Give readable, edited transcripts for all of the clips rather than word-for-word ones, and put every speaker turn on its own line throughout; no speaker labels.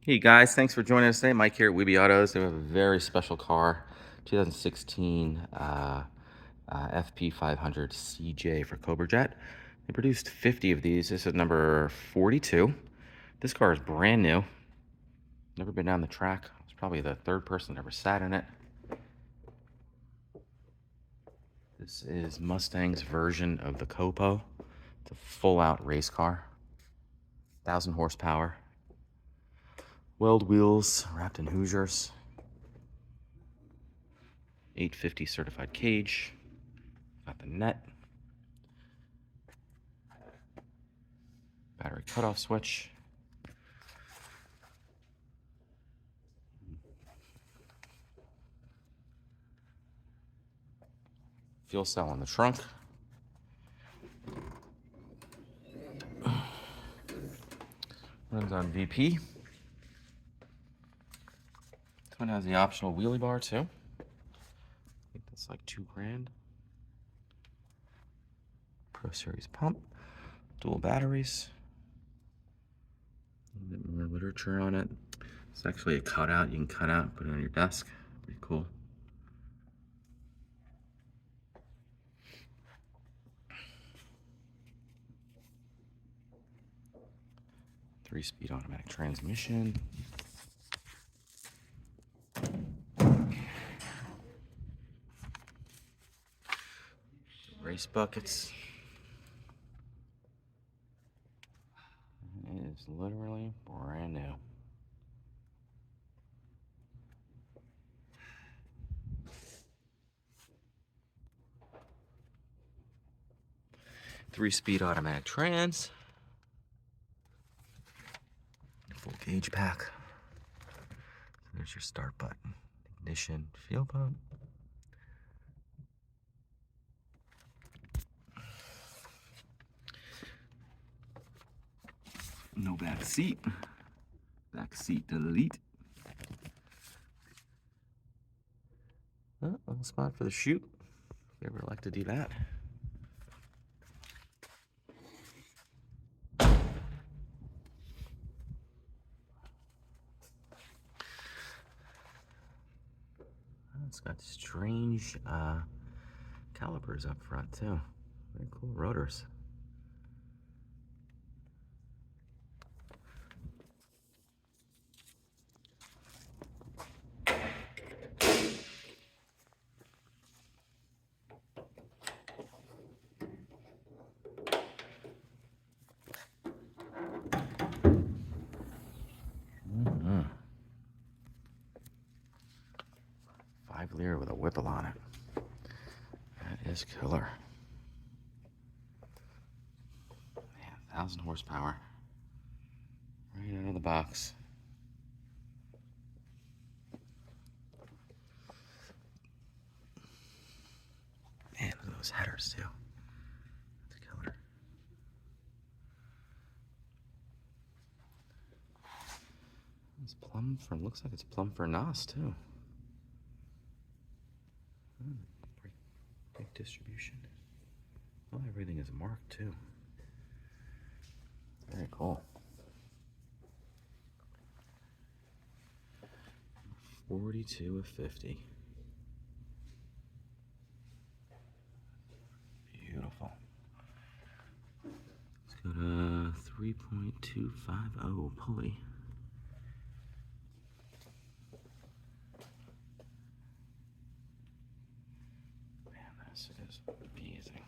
Hey guys, thanks for joining us today. Mike here at Wheelie Autos. We have a very special car, 2016 FP500CJ for Cobra Jet. They produced 50 of these. This is number 42. This car is brand new. Never been down the track. I was probably the third person that ever sat in it. This is Mustang's version of the Copo. It's a full-out race car. 1,000 horsepower. Weld wheels wrapped in Hoosiers. 850 certified cage. Got the net. Battery cutoff switch. Fuel cell in the trunk. Runs on VP. This one has the optional wheelie bar too. I think that's like $2,000. Pro Series pump. Dual batteries. A little bit more literature on it. It's actually a cutout. You can cut out and put it on your desk. Pretty cool. Three-speed automatic transmission. Race buckets. It is literally brand new. Three-speed automatic trans. Full gauge pack. There's your start button. Ignition, fuel pump. No back seat. Back seat delete. Oh, little spot for the chute. If you ever like to do that. It's got strange calipers up front too. Very cool rotors. Mm-hmm. 5-liter with a Whipple on it. That is killer. Man, 1,000 horsepower. Right out of the box. Man, look at those headers too. That's killer. It's plumb for, looks like it's plumb for NOS too. Brake distribution. Oh, everything is marked too. Very cool. 42 of 50. Beautiful. It's got a 3.250 pulley. Man, this is amazing.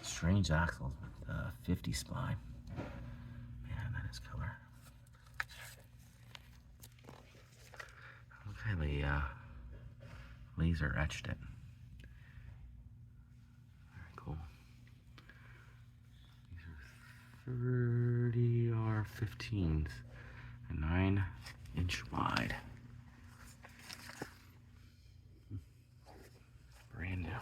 Strange axles with 50 spline. Man, that is killer. Okay, they laser etched it. Very cool. These are 30R15s, 9-inch wide. Brand new.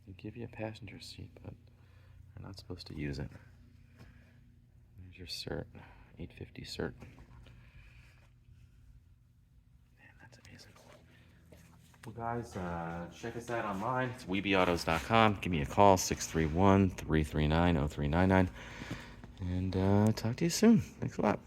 They give you a passenger seat, but you're not supposed to use it. There's your cert. 850 cert. Man, that's amazing. Well, guys, check us out online. It's weebyautos.com. Give me a call, 631-339-0399. And talk to you soon. Thanks a lot.